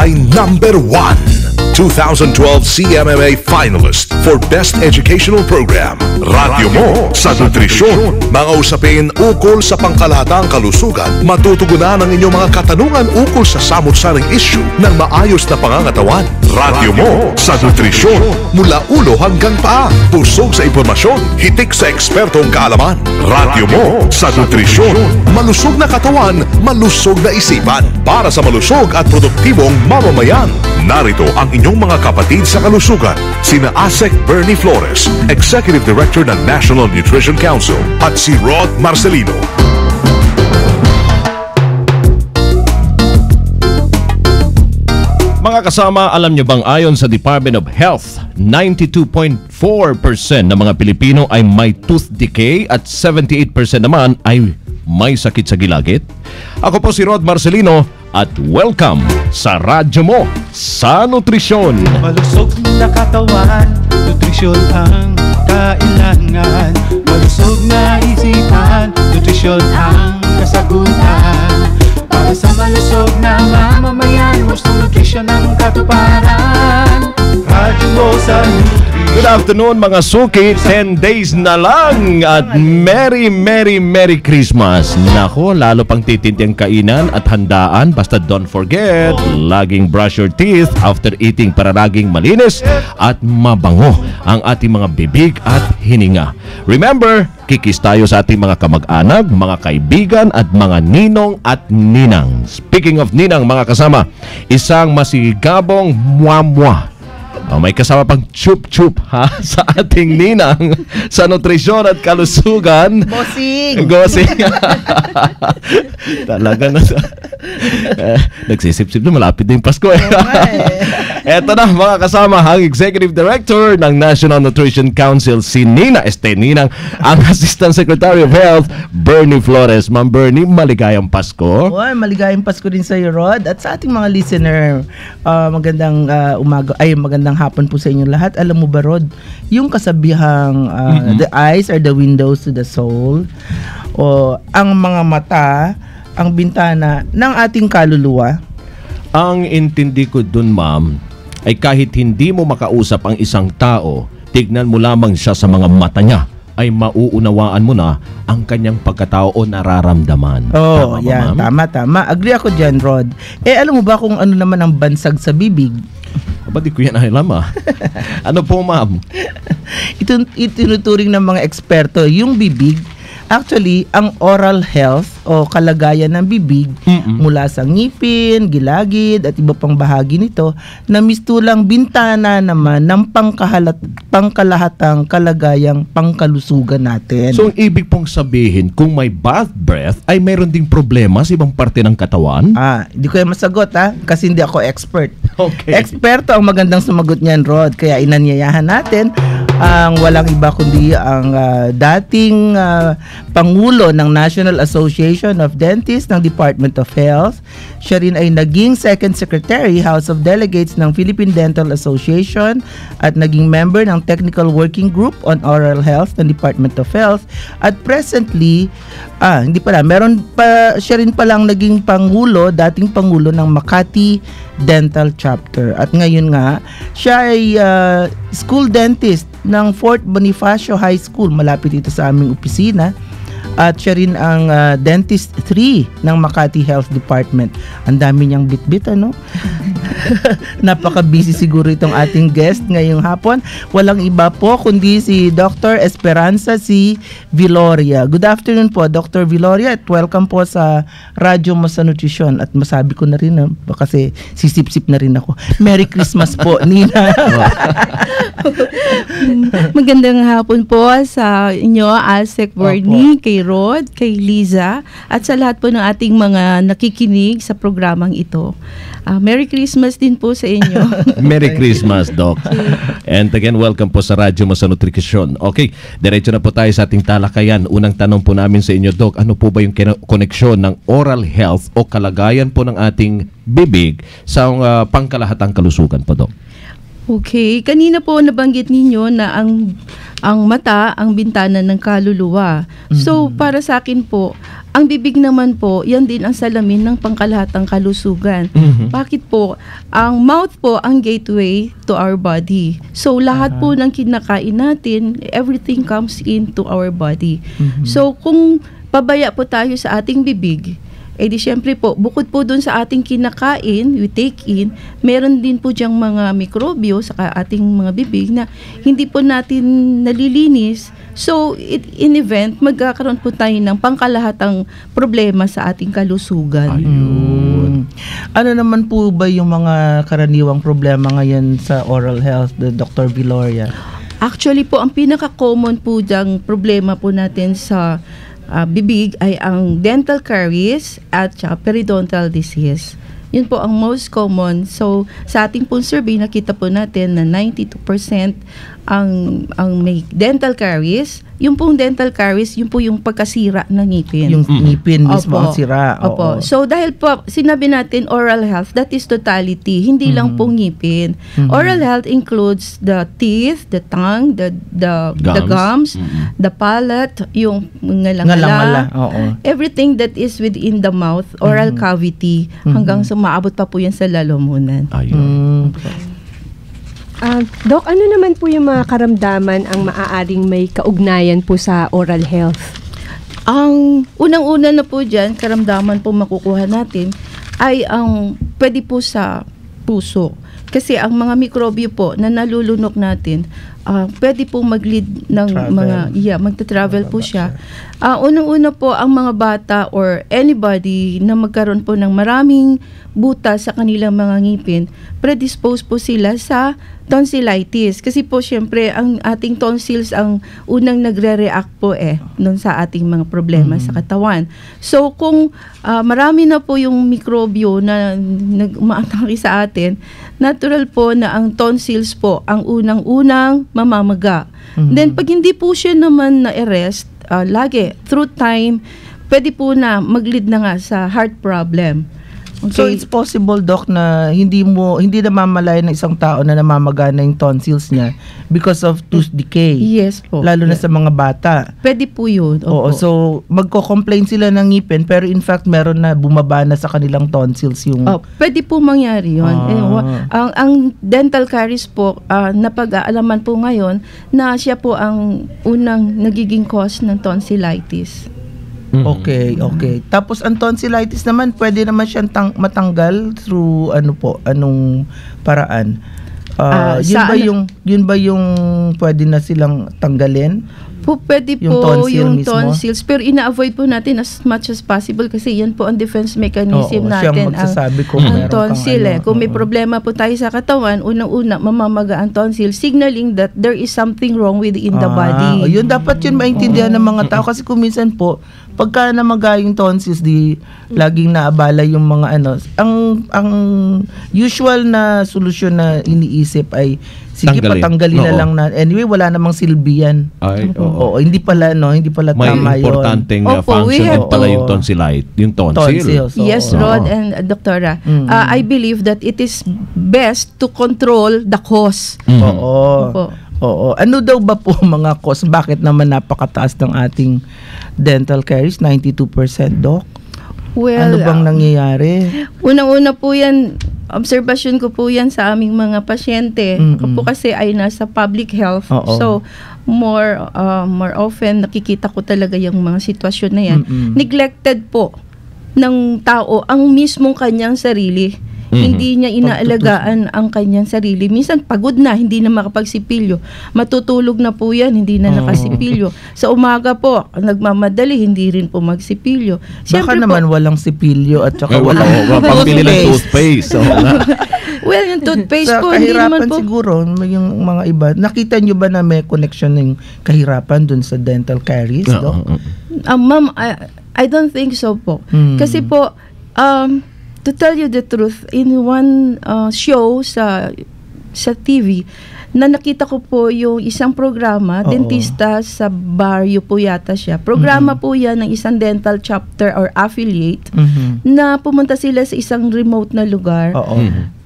ay number 1. 2012 CMMA finalist for Best Educational Program. Radyo mo sa nutrisyon. Mga usapin ukol sa pangkalahatang kalusugan. Matutugunan ang inyong mga katanungan ukol sa samot-saring issue ng maayos na pangangatawan. Radyo mo sa nutrisyon. Mula ulo hanggang paa. Pusog sa impormasyon. Hitik sa ekspertong kaalaman. Radyo mo sa nutrisyon. Malusog na katawan, malusog na isipan. Para sa malusog at produktibong mamamayan. Narito ang inyong mga kapatid sa kalusugan, sina ASEC Bernie Flores, Executive Director ng National Nutrition Council, at si Rod Marcelino. Mga kasama, alam nyo bang ayon sa Department of Health, 92.4% ng mga Pilipino ay may tooth decay at 78% naman ay may sakit sa gilagid? Ako po si Rod Marcelino at welcome sa Radyo Mo sa Nutrisyon. Malusog na katawan, nutrisyon ang kailangan. Malusog na isipan, nutrisyon ang kasagutan. Para sa malusog na mamamayan, gusto nutrisyon ang katuparan. Radyo Mo sa Nutrisyon. Good afternoon mga suki, 10 days na lang at Merry Christmas. Nako, lalo pang titinding kainan at handaan. Basta don't forget, laging brush your teeth after eating para laging malinis at mabango ang ating mga bibig at hininga. Remember, kikis tayo sa ating mga kamag-anak, mga kaibigan at mga ninong at ninang. Speaking of ninang mga kasama, isang masigabong muamwa. May kasama pang chup-chup ha sa ating ninang sa nutrisyon at kalusugan. Bossing! Talaga na. Nagsisip-sip na, malapit na yung Pasko. Eto na mga kasama, ang Executive Director ng National Nutrition Council, si Nina Ninang, ang Assistant Secretary of Health, Bernie Flores. Ma'am Bernie, maligayang Pasko. Maligayang Pasko din sa iyo, Rod. At sa ating mga listener, magandang magandang hapon po sa inyo lahat. Alam mo ba, Rod, yung kasabihang the eyes are the windows to the soul, o ang mga mata ang bintana ng ating kaluluwa. Ang intindi ko dun, ma'am, ay kahit hindi mo makausap ang isang tao, tignan mo lamang siya sa mga mata niya, ay mauunawaan mo na ang kanyang pagkatao o nararamdaman. Oh, tama yan. ba, Tama. Agree ako dyan, Rod. Alam mo ba kung ano naman ang bansag sa bibig? Aba, di ko yan alam Ano po, ma'am? Itinuturing ng mga eksperto yung bibig. Actually, ang oral health o kalagayan ng bibig mula sa ngipin, gilagid at iba pang bahagi nito na mistulang bintana naman ng pangkalahatang kalagayang pangkalusugan natin. So, ang ibig pong sabihin, kung may bad breath, ay mayroon ding problema sa ibang parte ng katawan? Hindi ko yan masagot kasi hindi ako expert. Okay. Eksperto ang magandang sumagot niyan, Rod. Kaya inanyayahan natin ang walang iba kundi ang dating Pangulo ng National Association of Dentists ng Department of Health. Siya rin ay naging Second Secretary, House of Delegates ng Philippine Dental Association at naging member ng Technical Working Group on Oral Health ng Department of Health. At presently, siya rin palang naging dating Pangulo ng Makati Dental Chapter. At ngayon nga, siya ay school dentist ng Fort Bonifacio High School, malapit dito sa aming opisina. At siya rin ang Dentist 3 ng Makati Health Department. Ang dami niyang bit-bit, ano? Napaka-busy siguro itong ating guest ngayong hapon. Walang iba po kundi si Dr. Esperanza C. Viloria. Good afternoon po, Dr. Viloria, at welcome po sa Radyo Mo sa Nutrisyon. At masabi ko na rin, kasi sisip-sip na rin ako. Merry Christmas po, Nina. Magandang hapon po sa inyo, ASEC Bernie, kay Rod, kay Liza, at sa lahat po ng ating mga nakikinig sa programang ito. Merry Christmas din po sa inyo. Merry Christmas, Doc. And again, welcome po sa Radyo Mo sa Nutrisyon. Okay, diretso na po tayo sa ating talakayan. Unang tanong po namin sa inyo, Doc, ano po ba yung koneksyon ng oral health o kalagayan po ng ating bibig sa pangkalahatang kalusugan po, Doc? Okay, kanina po nabanggit ninyo na ang mata ang bintana ng kaluluwa. So para sa akin po, ang bibig naman po, yan din ang salamin ng pangkalahatang kalusugan. Bakit po? Ang mouth po ang gateway to our body. So, lahat po ng kinakain natin, everything comes into our body. So, kung pabaya po tayo sa ating bibig, di syempre po, bukod po dun sa ating kinakain, we take in, meron din po diyang mga mikrobyo sa ating mga bibig na hindi po natin nalilinis. So, in event, magkakaroon po tayo ng pangkalahatang problema sa ating kalusugan. Ano naman po ba yung mga karaniwang problema ngayon sa oral health, Dr. Viloria? Actually po, ang pinaka-common po diyang problema po natin sa bibig ay ang dental caries at periodontal disease. Yun po ang most common. So, sa ating pong survey, nakita po natin na 92% ang may dental caries. Yung pong dental caries, yun po yung pagkasira ng ngipin. Yung ngipin mismo ang sira. Opo. So, dahil po, sinabi natin oral health, that is totality. Hindi lang po ngipin. Oral health includes the teeth, the tongue, the gums, the palate, yung ngalangala. Everything that is within the mouth, oral cavity, hanggang sa maabot pa po yan sa lalamunan. Doc, ano naman po yung mga karamdaman ang maaaring may kaugnayan po sa oral health? Ang unang-una na po dyan, karamdaman po makukuha natin, ay ang pwede po sa puso. Kasi ang mga mikrobyo po na nalulunok natin, pwede po mag-lead ng magta-travel po siya. Unang-una po ang mga bata or anybody na magkaroon po ng maraming butas sa kanilang mga ngipin, predispose po sila sa tonsillitis. Kasi po syempre ang ating tonsils ang unang nagre-react po nun sa ating mga problema sa katawan. So kung marami na po yung mikrobyo na umaatake sa atin, natural po na ang tonsils po ang unang-unang mamamaga. Then pag hindi po siya naman na-arrest, lagi through time, pwede po na mag-lead na nga sa heart problem. Okay. So it's possible, Doc, na hindi namamalaya ng isang tao na namamaga na yung tonsils niya because of tooth decay. Yes po. Lalo na sa mga bata. Pwede po yun. Oo, so magko-complain sila ng ngipin pero in fact meron na bumaba na sa kanilang tonsils yung... Pwede po mangyari yun. Ang dental caries po, napag-aalaman po ngayon na siya po ang unang nagiging cause ng tonsillitis. Okay. Tapos ang tonsillitis naman, pwede naman siyang matanggal through anong paraan? Yun ba yung pwede na silang tanggalin? Pwede po yung tonsils, pero ina-avoid po natin as much as possible kasi yan po ang defense mechanism natin. Ang tonsil. Kung may problema po tayo sa katawan, unang-una, mamamaga ang tonsil, signaling that there is something wrong within the body. Yun, dapat yun maintindihan ng mga tao kasi kung minsan po, pagka namaga yung tonsils, laging naabala yung mga ang usual na solusyon na iniisip ay sige, patanggalin na lang na. Anyway, wala namang silbi yan. Oo, hindi pala tama yun. May importanteng function din pala yung tonsilite, yung tonsil. Yes, Rod and Doktora. I believe that it is best to control the cause. Oo. Ano daw ba po mga cause? Bakit naman napakataas ng ating dental caries? 92%, Doc? Well, ano bang nangyayari? Unang-una po yan, observation ko po yan sa aming mga pasyente. Ako po kasi ay nasa public health. So, more often nakikita ko talaga yung mga sitwasyon na yan. Neglected po ng tao ang mismong kanyang sarili. Hindi niya inaalagaan ang kanyang sarili. Minsan pagod na, hindi na makapagsipilyo. Matutulog na po yan, hindi na nakasipilyo. Sa umaga po, nagmamadali, hindi rin po magsipilyo. Baka naman walang sipilyo at saka walang pambili ng toothpaste. Well, yung toothpaste po, hindi naman po. Siguro, yung mga iba. Nakita nyo ba na may connection ng kahirapan dun sa dental caries, Doc? Ma'am, I don't think so po. Kasi po, to tell you the truth, in one show sa TV, na nakita ko po yung isang programa, dentista sa Barrio po yata siya. Programa po yan ng isang dental chapter or affiliate na pumunta sila sa isang remote na lugar.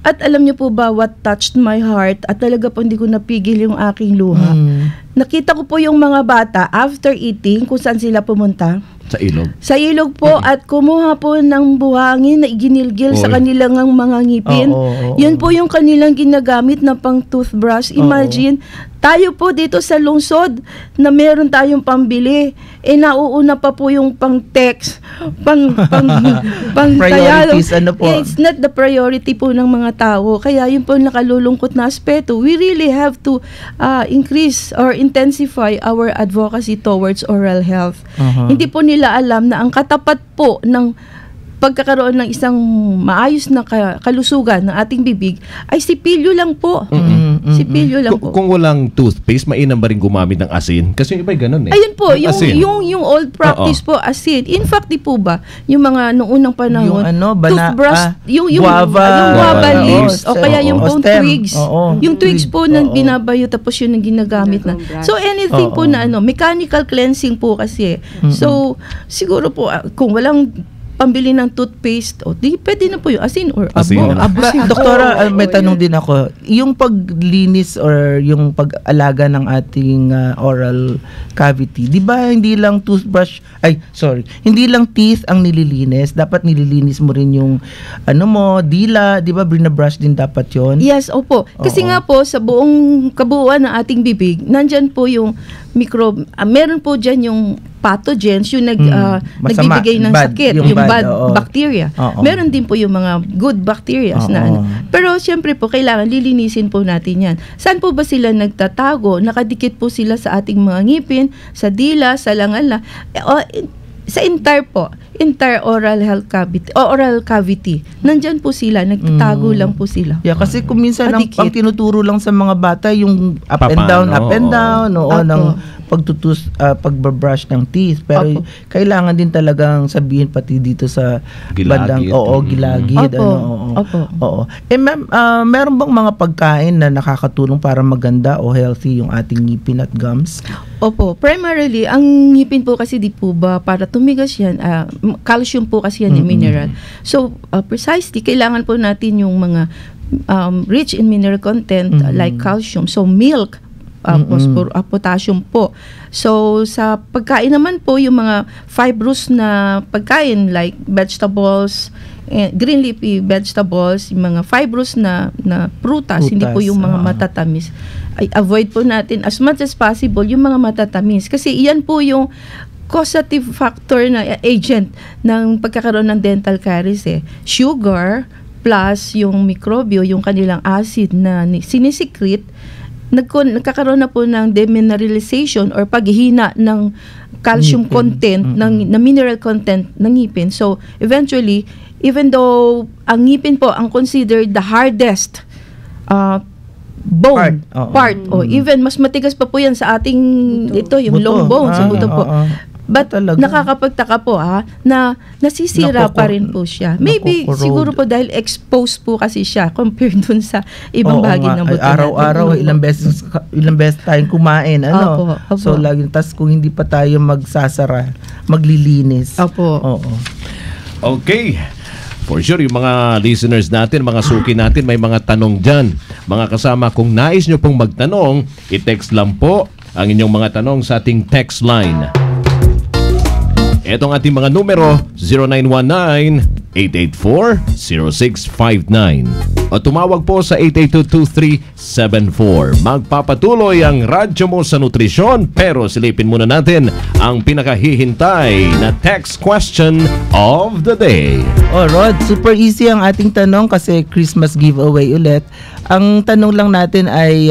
At alam niyo po ba what touched my heart? At talaga po hindi ko napigil yung aking luha. Nakita ko po yung mga bata after eating, kung saan sila pumunta. Sa ilog. Sa ilog po at kumuha po ng buhangin na iginilgil sa Oy. kanilang mga ngipin. Yun po yung kanilang ginagamit na pang toothbrush. Imagine, tayo po dito sa lungsod na meron tayong pambili. Nauuna pa po yung pang text, pang Priorities, ano po? It's not the priority po ng mga tao. Kaya yun po nakalulungkot na aspeto. We really have to increase or intensify our advocacy towards oral health. Hindi po nila alam na ang katapat po ng pagkakaroon ng isang maayos na kalusugan ng ating bibig ay sipilyo lang po. Sipilyo lang po. Kung walang toothpaste, mainam ba rin gumamit ng asin? Kasi yung iba'y ganun eh. Ayun po, Asin. yung old practice po, asin. In fact, di po ba, yung mga noong unang panahon, toothbrush, yung guava leaves, o kaya yung pong twigs. Yung twigs po na binabayo, tapos yun ang ginagamit na. So, anything po na mechanical cleansing po kasi. So, siguro po, kung walang pambili ng toothpaste, di pwede na po yung asin or Asin. Doktora, may tanong din ako. Yung paglinis or yung pag-alaga ng ating oral cavity, di ba hindi lang hindi lang teeth ang nililinis, dapat nililinis mo rin yung dila, di ba binabrush din dapat yon? Yes, opo. Kasi nga po, sa buong kabuuan ng ating bibig, nandyan po yung microbe, meron po dyan yung pathogens, yung nagbibigay ng sakit, yung bad bacteria. Meron din po yung mga good bacteria na Pero siyempre po, kailangan lilinisin po natin yan. Saan po ba sila nagtatago? Nakadikit po sila sa ating mga ngipin, sa dila, sa langala. Sa entire oral cavity. Nandyan po sila, nagtatago lang po sila. Yeah, kasi kung minsan ang tinuturo lang sa mga bata yung up and down, ng pagbabrush ng teeth. Pero kailangan din talagang sabihin pati dito sa bandang gilagid. Ma'am, meron bang mga pagkain na nakakatulong para maganda o healthy yung ating ngipin at gums? Opo, primarily ang ngipin po kasi di po ba para tumigas yan, calcium po kasi yan yung mineral. So precisely kailangan po natin yung mga rich in mineral content like calcium. So milk, potassium po. So sa pagkain naman po yung mga fibrous na pagkain like vegetables, green leafy vegetables, yung mga fibrous na prutas, hindi po yung mga matatamis. Ay avoid po natin as much as possible yung mga matatamis kasi iyan po yung causative factor na agent ng pagkakaroon ng dental caries Sugar plus yung mikrobyo, yung kanilang acid na sinisikret, nagkakaroon na po ng demineralization or paghihina ng calcium content, ng mineral content ng ngipin. So, eventually, even though ang ngipin po ang considered the hardest bone part, o even mas matigas pa po yan sa ating yung long bone, sa buto po. But nakakapagtaka po na nasisira pa rin po siya. Maybe siguro po dahil exposed po kasi siya compared dun sa ibang bahagi ng buto. Araw-araw ilang beses tayong kumain, So laging kung hindi pa tayo magsasara, maglilinis. Okay. For sure, yung mga listeners natin, mga suki natin, may mga tanong dyan. Mga kasama, kung nais nyo pong magtanong, i-text lang po ang inyong mga tanong sa ating text line. Etong ating mga numero, 0919-884-0659. O tumawag po sa 882-2374. Magpapatuloy ang radyo mo sa nutrisyon, pero silipin muna natin ang pinakahihintay na text question of the day. Rod, super easy ang ating tanong kasi Christmas giveaway ulit. Ang tanong lang natin ay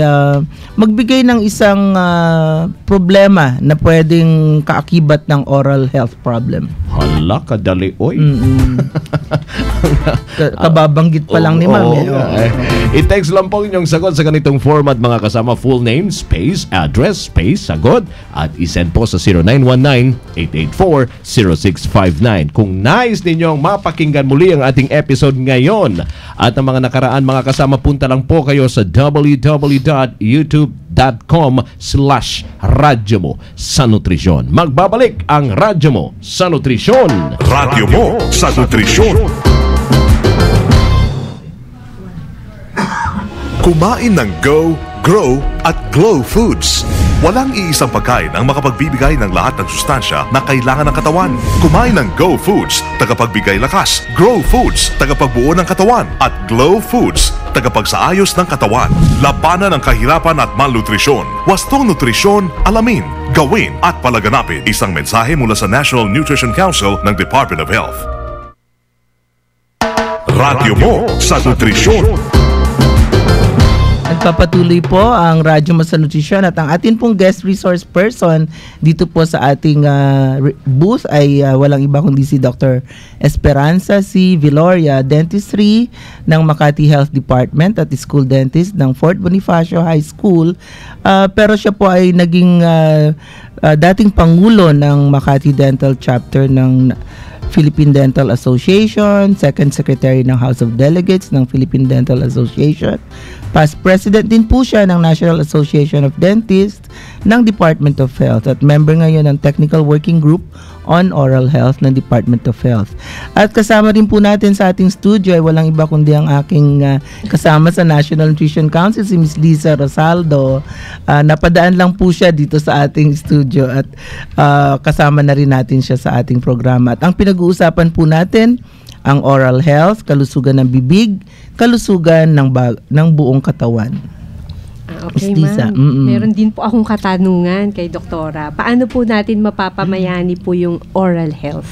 magbigay ng isang problema na pwedeng kaakibat ng oral health problem. Hala, kadali, oy. Kababanggit pa lang ni Ma'am. I-text lang po inyong sagot sa ganitong format, mga kasama, full name, space, address, space, sagot, at isend po sa 0919-884-0659. Kung nais ninyong mapakinggan muli ang ating episode ngayon at ang mga nakaraan, mga kasama, punta lang po kayo sa www.youtube.com/radyo mo sa nutrisyon. Magbabalik ang radyo mo sa nutrisyon. Radyo mo sa nutrisyon. Kumain ng Go, Grow at Glow Foods. Walang iisang pagkain ang makapagbibigay ng lahat ng sustansya na kailangan ng katawan. Kumain ng Go Foods, tagapagbigay lakas. Grow Foods, tagapagbuo ng katawan. At Glow Foods, tagapagsaayos ng katawan. Labanan ang kahirapan at malnutrisyon. Wastong nutrisyon, alamin, gawin at palaganapin. Isang mensahe mula sa National Nutrition Council ng Department of Health. Radyo mo sa nutrisyon. Nagpapatuloy po ang Radyo mo sa nutrisyon at ang atin pong guest resource person dito po sa ating booth ay walang iba kundi si Dr. Esperanza C. Viloria, Dentistry ng Makati Health Department at School Dentist ng Fort Bonifacio High School. Pero siya po ay naging dating Pangulo ng Makati Dental Chapter ng Philippine Dental Association, Second Secretary ng House of Delegates ng Philippine Dental Association. Past President din po siya ng National Association of Dentists ng Department of Health at member ngayon ng Technical Working Group on Oral Health ng Department of Health. At kasama rin po natin sa ating studio ay walang iba kundi ang aking kasama sa National Nutrition Council, si Ms. Liza Rosaldo. Napadaan lang po siya dito sa ating studio at kasama na rin natin siya sa ating programa. At ang pinag-uusapan po natin, ang oral health, kalusugan ng bibig, kalusugan ng buong katawan. Okay, ma'am. Meron din po akong katanungan kay Doktora. Paano po natin mapapamayani po yung oral health?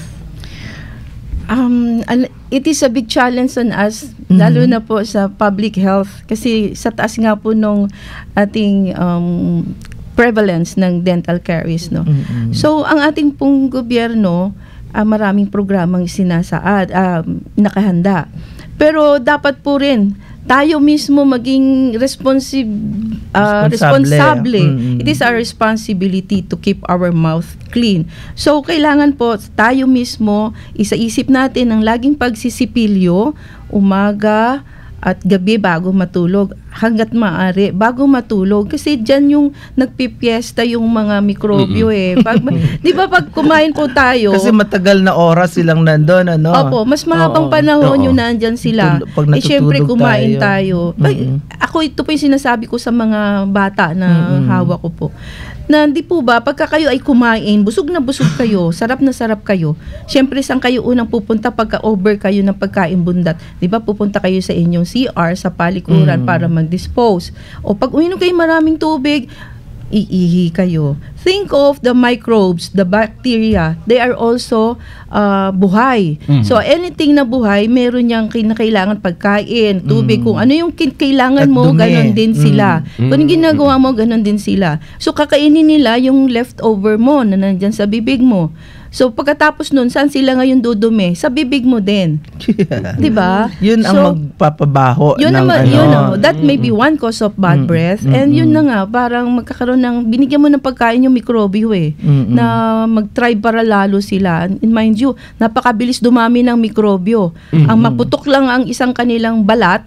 It is a big challenge on us, lalo na po sa public health. Kasi sa taas nga po nung ating prevalence ng dental caries. No? So, ang ating pong gobyerno, maraming programang sinasaad, nakahanda. Pero dapat po rin tayo mismo maging responsable. It is our responsibility to keep our mouth clean. So, kailangan po tayo mismo, isaisip natin ang laging pagsisipilyo, umaga at gabi bago matulog, hanggat maaari bago matulog, kasi dyan yung nagpipiesta yung mga mikrobyo di ba pag kumain po tayo, kasi matagal na oras silang nandun, ano? Opo, mas mahabang panahon yung nandyan sila. Syempre kumain tayo. Ako, ito po yung sinasabi ko sa mga bata na hawak ko po, na hindi po ba, pagka kayo ay kumain, busog na busog kayo, sarap na sarap kayo, syempre saan kayo unang pupunta pagka over kayo ng pagkain bundat? Di ba pupunta kayo sa inyong CR, sa palikuran para mag-dispose. O pag uminom kayo maraming tubig, iihi kayo. Think of the microbes, the bacteria, they are also buhay. So anything na buhay, meron niyang kinakailangan pagkain, tubig, kung ano yung kailangan mo, ganon din sila. Kung yung ginagawa mo, ganon din sila. So kakainin nila yung leftover mo na nandyan sa bibig mo. So pagkatapos nun, saan sila ngayon dudumi? Sa bibig mo din. Diba? Yun ang magpapabaho. That may be one cause of bad breath. And yun na nga, parang magkakaroon ng, binigyan mo ng pagkain yung mikrobyo na mag-thrive para lalo sila. And mind you, napakabilis dumami ng mikrobyo. Ang maputok lang ang isang kanilang balat,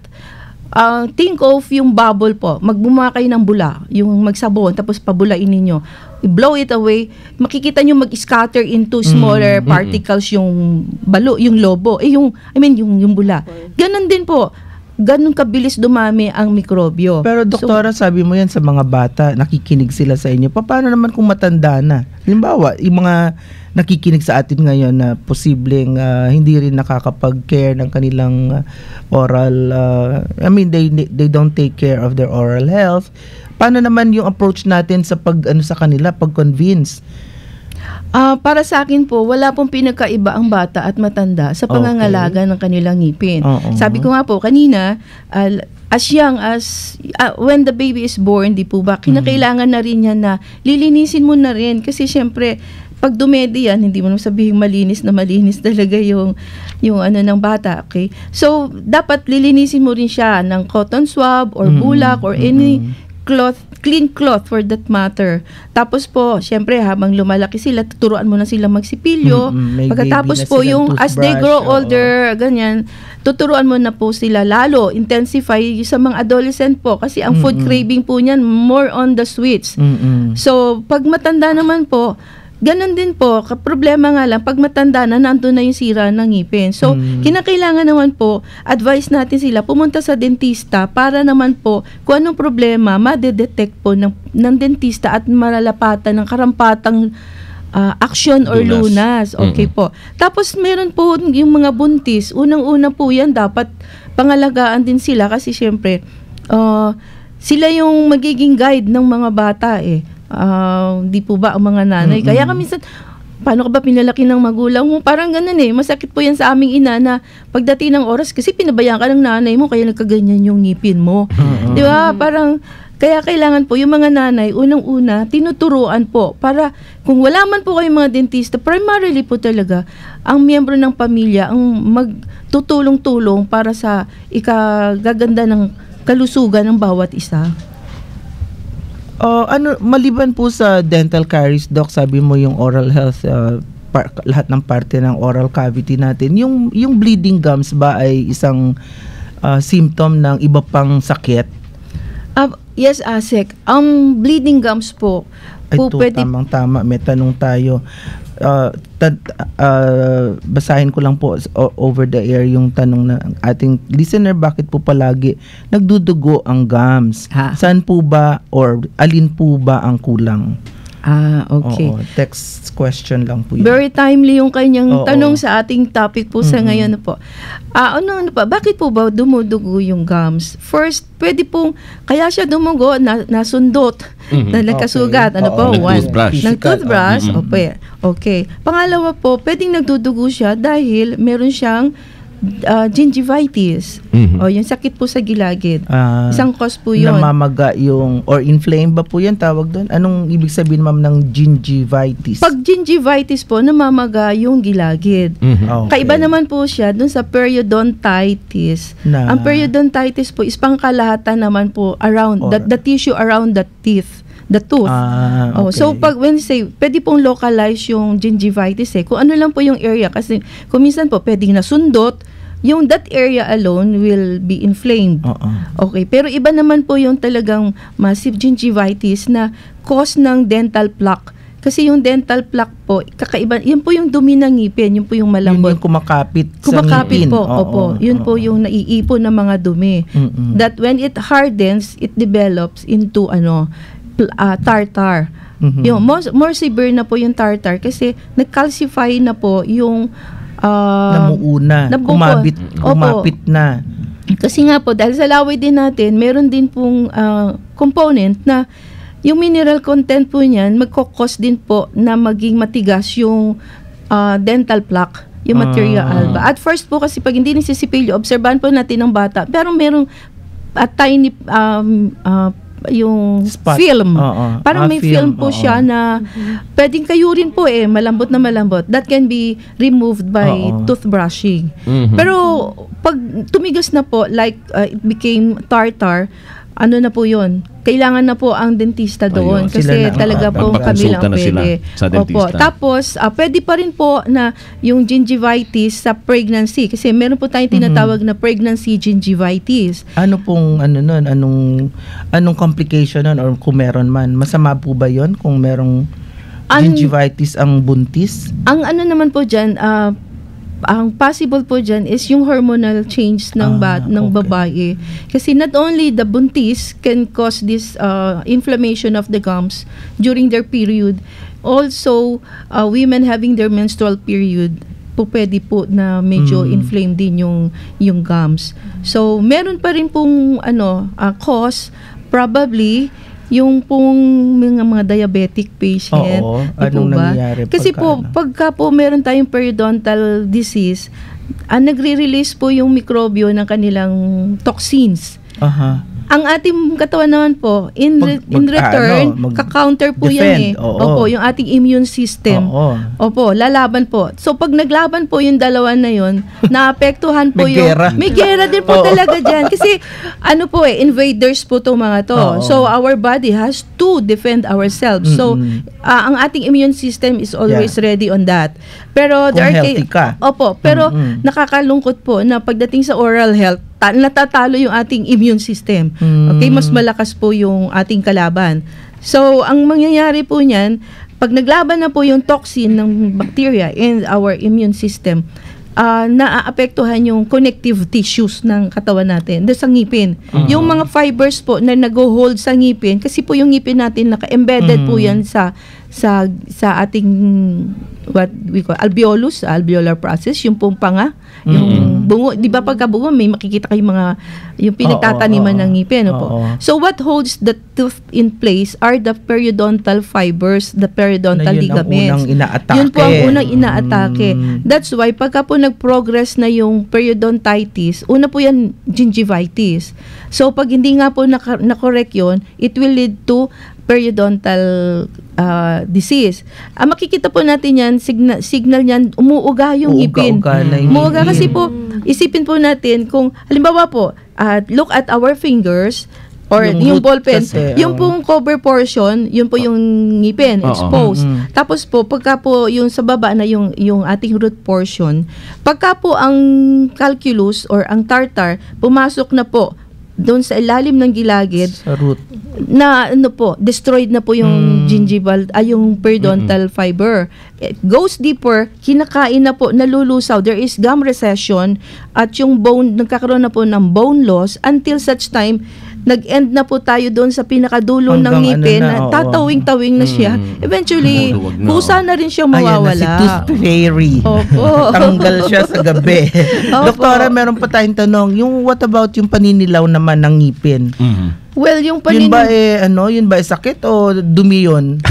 think of yung bubble po. Magbumuha kayo ng bula, yung magsabon, tapos pabulain ninyo. I-blow it away, makikita nyo mag-scatter into smaller particles yung balo, yung lobo, yung bula. Ganon din po. Ganon kabilis dumami ang mikrobyo. Pero doktora, sabi mo yan sa mga bata, nakikinig sila sa inyo. Paano naman kung matanda na? Halimbawa, yung mga nakikinig sa atin ngayon na posibleng hindi rin nakakapag-care ng kanilang oral, they don't take care of their oral health. Paano naman yung approach natin sa pag-convince? Para sa akin po, wala pong pinagkaiba ang bata at matanda sa pangangalaga ng kanilang ngipin. Sabi ko nga po kanina, as young as when the baby is born, di po ba, kinakailangan na rin yan na lilinisin mo na rin. Kasi syempre, pag dumedi yan, hindi mo nang sabihin malinis talaga yung ano ng bata, okay? So, dapat lilinisin mo rin siya ng cotton swab or bulak or any clean cloth for that matter. Tapos po, syempre habang lumalaki sila, tuturuan mo na sila magsipilyo. Pagkatapos po yung as they grow older, ganyan, tuturuan mo na po sila lalo, intensify sa mga adolescent po kasi ang food craving po niyan more on the sweets. So, pag matanda naman po, Ganon din po, problema nga lang, pag matanda na, nandun na yung sira ng ngipin. So, kinakailangan naman po, advise natin sila, pumunta sa dentista para naman po, kung anong problema, madedetect po ng dentista at malalapatan ng karampatang action or lunas. Okay po. Tapos, meron po yung mga buntis. Unang-una po yan, dapat pangalagaan din sila kasi syempre, sila yung magiging guide ng mga bata di po ba ang mga nanay? Kaya kami paano ka ba pinalaki ng magulang mo? Parang ganun masakit po yan sa aming ina na pagdating ng oras kasi pinabayaan ka ng nanay mo kaya nagkaganyan yung ngipin mo. Di ba? Parang kaya kailangan po yung mga nanay unang-una tinuturuan po para kung wala man po kayong mga dentista, primarily po talaga ang miyembro ng pamilya ang magtutulong-tulong para sa ikagaganda ng kalusugan ng bawat isa. Maliban po sa dental caries, Doc, sabi mo yung oral health, lahat ng parte ng oral cavity natin, yung bleeding gums ba ay isang symptom ng iba pang sakit? Yes, Asek. Ang bleeding gums po, pwede... Tamang-tama, may tanong tayo. Basahin ko lang po over the air yung tanong na ating listener, bakit po palagi nagdudugo ang gums? Saan po ba or alin po ba ang kulang? Okay. Text question lang po yun. Very timely yung kanyang tanong sa ating topic po sa ngayon po. Ano pa? Bakit po ba dumudugo yung gums? First, pwede pong, kaya siya dumugo, nasundot, na nagkasugat. Ng toothbrush. Okay. Pangalawa po, pwedeng nagdudugo siya dahil meron siyang gingivitis. Yung sakit po sa gilagid. Isang cause po yun. Namamaga yung, or inflamed ba po yan tawag doon? Anong ibig sabihin, ma'am, ng gingivitis? Pag gingivitis po, namamaga yung gilagid. Kaiba naman po siya dun sa periodontitis. Ang periodontitis po is pangkalahatan naman po around, the tissue around the teeth. The tooth. So, when you say, pwede pong localize yung gingivitis kung ano lang po yung area. Kasi, kung minsan po, pwedeng nasundot, yung that area alone will be inflamed. Okay. Pero iba naman po yung talagang massive gingivitis na cause ng dental plaque. Kasi yung dental plaque po, kakaiba, yun po yung dumi ng ngipin, yun po yung malambot. Yun yung kumakapit sa ngipin. Po, yun po yung naiipon ng mga dumi. That when it hardens, it develops into tartar. Yung more severe na po yung tartar kasi nag-calcify na po yung namuuna, kumapit na. Kasi nga po, dahil sa laway din natin, meron din pong component na yung mineral content po niyan, magkokos din po na maging matigas yung dental plaque, yung material alba. At first po kasi pag hindi nisisipilyo, obserbahan po natin ng bata, pero merong tiny yung spot. Film. Parang may film po siya na pwedeng kayurin po malambot na malambot. That can be removed by toothbrushing. Pero pag tumigas na po, like it became tartar, ano na po yun? Kailangan na po ang dentista doon kasi talaga po kami lang pwede. Tapos, pwede pa rin po na yung gingivitis sa pregnancy kasi meron po tayong tinatawag na pregnancy gingivitis. Ano pong, anong complication nun or kung meron man? Masama po ba yun kung merong gingivitis ang buntis? Ang naman po dyan, ang possible po dyan is yung hormonal change ng babae. Kasi not only the buntis can cause this inflammation of the gums during their period, also women having their menstrual period po pwede po na medyo inflamed din yung gums. So meron pa rin pong cause probably yung pong mga diabetic patient. Anong nangyayari? Kasi pagka po meron tayong periodontal disease, nagre-release po yung mikrobyo ng kanilang toxins. Ang ating katawan naman po, in return, ka-counter po yan yung ating immune system. Lalaban po. So, pag naglaban po yung dalawa na yun, naapektuhan po may gera din po talaga dyan. Kasi, invaders po itong mga to. So, our body has to defend ourselves. So, ang ating immune system is always ready on that. Pero, kung healthy ka. Pero, nakakalungkot po na pagdating sa oral health, natatalo yung ating immune system. Okay, mas malakas po yung ating kalaban. So, ang mangyayari po niyan, pag naglaban na po yung toxin ng bacteria in our immune system, naaapektuhan yung connective tissues ng katawan natin, sa ngipin. Yung mga fibers po na nag-hold sa ngipin, kasi po yung ngipin natin naka-embedded po yan sa ating what we call alveolar process, yung pong panga, yung bungo, 'di ba pagka bungo may makikita kayong mga yung pinagtataniman ng ngipin, po. So what holds the tooth in place are the periodontal fibers, the periodontal ligaments. Yun po ang unang inaatake. That's why pagka po nag-progress na yung periodontitis, una po yan gingivitis. So pag hindi nga po na-correct yun, it will lead to periodontal disease. Makikita po natin yan, signal niyan, umuuga yung ngipin. Umuuga kasi po, isipin po natin kung, halimbawa po, look at our fingers, or yung ball pen, yung pong cover portion, yun po yung ngipin, exposed. Tapos po, pagka po yung sa baba na yung ating root portion, pagka po ang calculus or ang tartar, pumasok na po doon sa ilalim ng gilagid, sa root, na destroyed na po yung gingival, yung periodontal fiber. It goes deeper, kinakain na po, nalulusaw, there is gum recession, at yung bone, nagkakaroon na po ng bone loss until such time nag-end na po tayo doon sa pinakadulo ng ngipin, tatawing-tawing na siya. Eventually, kusa na rin siyang mawawala. Ayan na, si Tooth Fairy. Opo. Tanggal siya sa gabi. Doktora, meron pa tayong tanong, what about yung paninilaw naman ng ngipin? Well, yung yun ba sakit o dumi yun?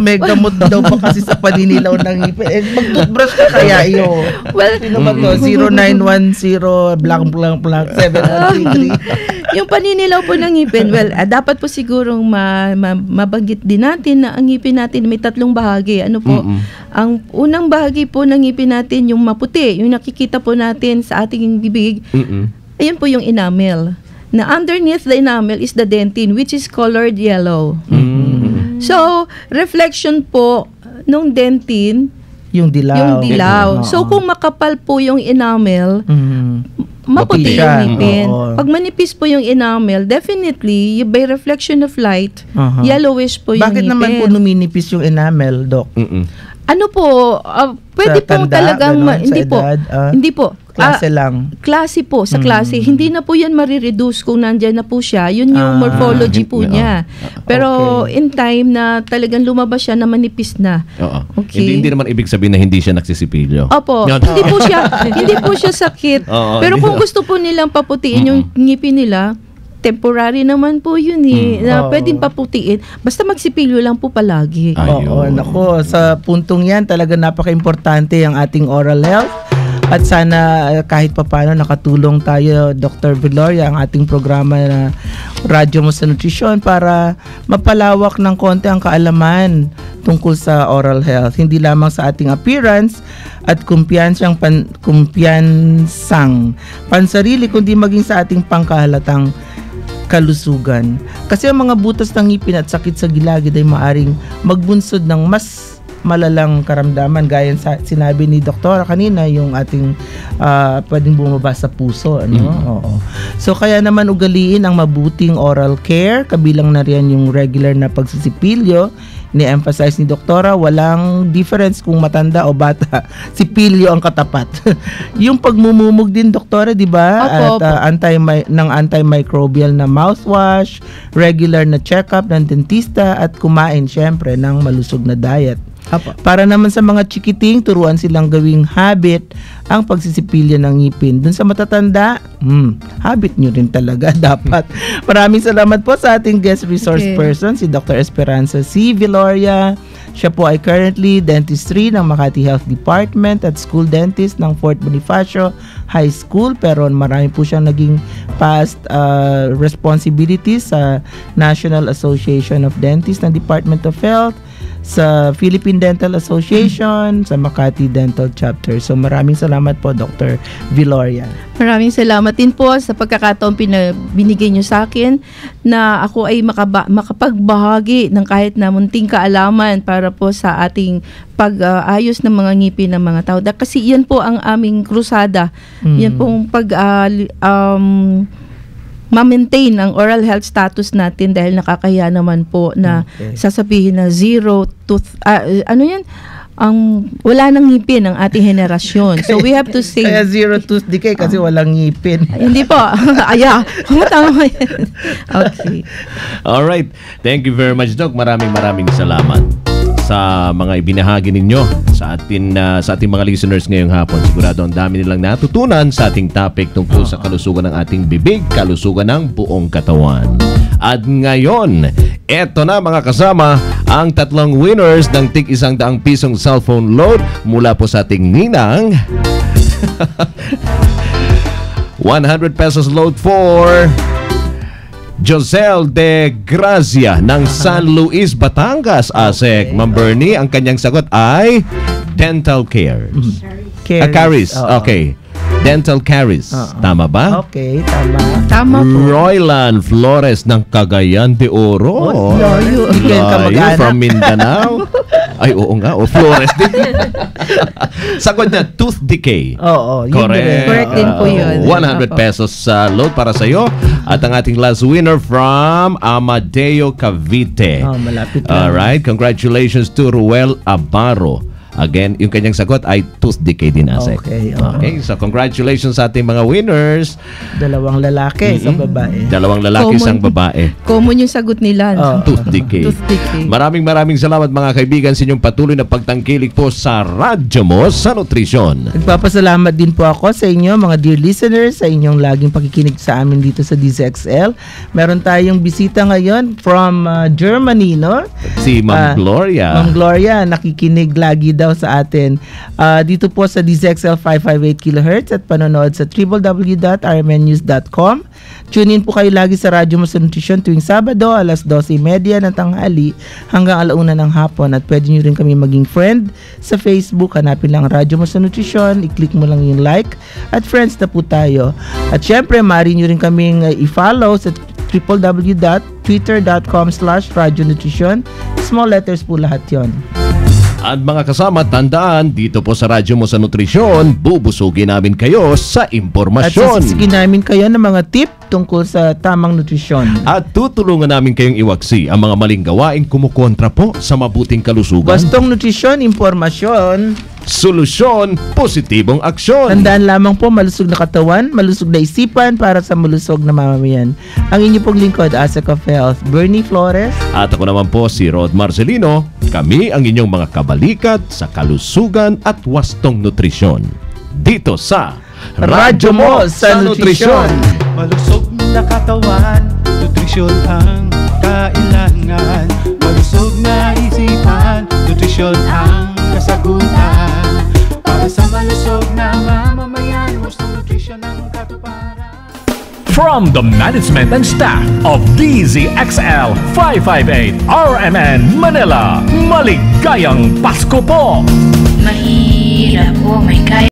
May gamot daw pa kasi sa paninilaw ng ngipin. Mag-toothbrush ka kaya iyo. Well, sino ba to? 0910 blank 7133. Yung paninilaw po ng ngipin, well, dapat po sigurong mabanggit din natin na ang ngipin natin may tatlong bahagi. Ano po? Ang unang bahagi po ng ngipin natin, yung maputi, yung nakikita po natin sa ating bibig, ayun po yung enamel. Na underneath the enamel is the dentin, which is colored yellow. So, reflection po nung dentin, yung dilaw. So, kung makapal po yung enamel, maputi yung ngipin. Pag manipis po yung enamel, definitely, by reflection of light, yellowish po yung ngipin. Bakit naman po numinipis yung enamel, Doc? Ano po, pwede po talagang, hindi po. Klase lang. Klase po, sa klase. Hindi na po yan marireduce kung nandyan na po siya. Yun yung morphology po niya. Pero in time na talagang lumabas siya na manipis na. Okay. Hindi naman ibig sabihin na hindi siya nagsisipilyo. Opo. hindi po siya sakit. Pero kung gusto po nilang paputiin yung ngipin nila, temporary naman po yun na pwedeng paputiin. Basta magsipilyo lang po palagi. Nako, sa puntong yan, talaga napaka-importante ang ating oral health. At sana kahit papano nakatulong tayo, Dr. Viloria, ang ating programa na Radyo Mo sa Nutrisyon para mapalawak ng konti ang kaalaman tungkol sa oral health. Hindi lamang sa ating appearance at kumpiyansang pansarili, kundi maging sa ating pangkahalatang kalusugan. Kasi ang mga butas ng ngipin at sakit sa gilagid ay maaring magbunsod ng mas malalang karamdaman gaya sa sinabi ni Doktora kanina, yung ating pwedeng bumaba sa puso, So kaya naman ugaliin ang mabuting oral care, kabilang na riyan yung regular na pagsisipilyo. Ni-emphasize ni Doktora, walang difference kung matanda o bata, sipilyo ang katapat. Yung pagmumumog din, Doktora, di ba? At antimicrobial na mouthwash, regular na check-up ng dentista, at kumain syempre ng malusog na diet. Para naman sa mga chikiting, turuan silang gawing habit ang pagsisipilyo ng ngipin. Dun sa matatanda, habit nyo rin talaga dapat. Maraming salamat po sa ating guest resource person, si Dr. Esperanza C. Viloria. Siya po ay currently dentistry ng Makati Health Department at school dentist ng Fort Bonifacio High School, pero marami po siyang naging past responsibilities sa National Association of Dentists ng Department of Health, sa Philippine Dental Association, sa Makati Dental Chapter. So maraming salamat po, Dr. Viloria. Maraming salamat din po sa pagkakataon binigay niyo sa akin na ako ay makapagbahagi ng kahit na munting kaalaman para po sa ating pag-ayos ng mga ngipin ng mga tao. Kasi yan po ang aming krusada. Yan pong ma-maintain ang oral health status natin dahil nakakaya naman po na sasabihin na zero tooth, wala nang ngipin ang ating henerasyon. So we have to say... Kaya zero tooth decay kasi walang ngipin. Hindi po. Tama yan. Okay. Alright. Thank you very much, Doc. Maraming salamat sa mga ibinahagi ninyo sa ating mga listeners ngayong hapon. Sigurado ang dami nilang natutunan sa ating topic tungkol sa kalusugan ng ating bibig, kalusugan ng buong katawan. At ngayon, eto na mga kasama, ang tatlong winners ng tig 100 pisong cellphone load mula po sa ating ninang. 100 pesos load for Josel de Gracia ng San Luis, Batangas. Asek, Ma'am Bernie, ang kanyang sagot ay dental care. Caries. Okay. Dental caries. Tama ba? Okay, tama. Tama po. Roylan Flores ng Cagayan de Oro. Layo. From Mindanao. Ay, oo nga. Flores din. Sagot niya, tooth decay. Oo. Correct din po yun. 100 pesos load para sa iyo. At ang ating last winner from Amadeo Cavite. Malapit lang. Alright. Congratulations to Ruel Abaro. Again, yung kanyang sagot ay tooth decay din, Asek. Okay, so congratulations sa ating mga winners. Dalawang lalaki, isang babae. Dalawang lalaki, isang babae. Common yung sagot nila. Tooth decay. Maraming salamat mga kaibigan sa inyong patuloy na pagtangkilik po sa radyo mo sa nutrisyon. Nagpapasalamat din po ako sa inyo mga dear listeners sa inyong laging pakikinig sa amin dito sa DZXL. Meron tayong bisita ngayon from Germany, no? Si Ma'am Gloria. Ma'am Gloria, nakikinig lagi daw sa atin dito po sa DZXL 558 kHz at panonood sa www.rmnnews.com. Tune in po kayo lagi sa Radyo Mo sa Nutrisyon tuwing Sabado alas 12:30 ng tanghali hanggang 1:00 ng hapon, at pwede nyo rin kami maging friend sa Facebook. Hanapin lang Radyo Mo sa Nutrisyon, i-click mo lang yung like at friends na po tayo. At syempre maaari nyo rin kaming i-follow sa www.twitter.com/radyonutrition. Small letters po lahat yon. At mga kasama, tandaan, dito po sa Radyo Mo sa Nutrisyon, bubusugin namin kayo sa impormasyon. At sisigin namin kayo ng mga tip tungkol sa tamang nutrisyon. At tutulungan namin kayong iwaksi ang mga maling gawaing kumukontra po sa mabuting kalusugan. Bastong nutrisyon, impormasyon, solusyon, positibong aksyon. Tandaan lamang po, malusog na katawan, malusog na isipan para sa malusog na mamamayan. Ang inyo pong lingkod, Asek of Health, Bernie Flores. At ako naman po si Rod Marcelino. Kami ang inyong mga kabalikat sa kalusugan at wastong nutrisyon. Dito sa Radyo Mo sa Nutrisyon. Malusog na katawan, nutrisyon ang kailangan. Malusog na isipan, nutrisyon ang kasagutan. Para sa malusog na mamamayan, wastong nutrisyon ang katuparan. From the management and staff of DZXL 558 RMN Manila, maligayang Pasko po! Mahirap po, may kaya.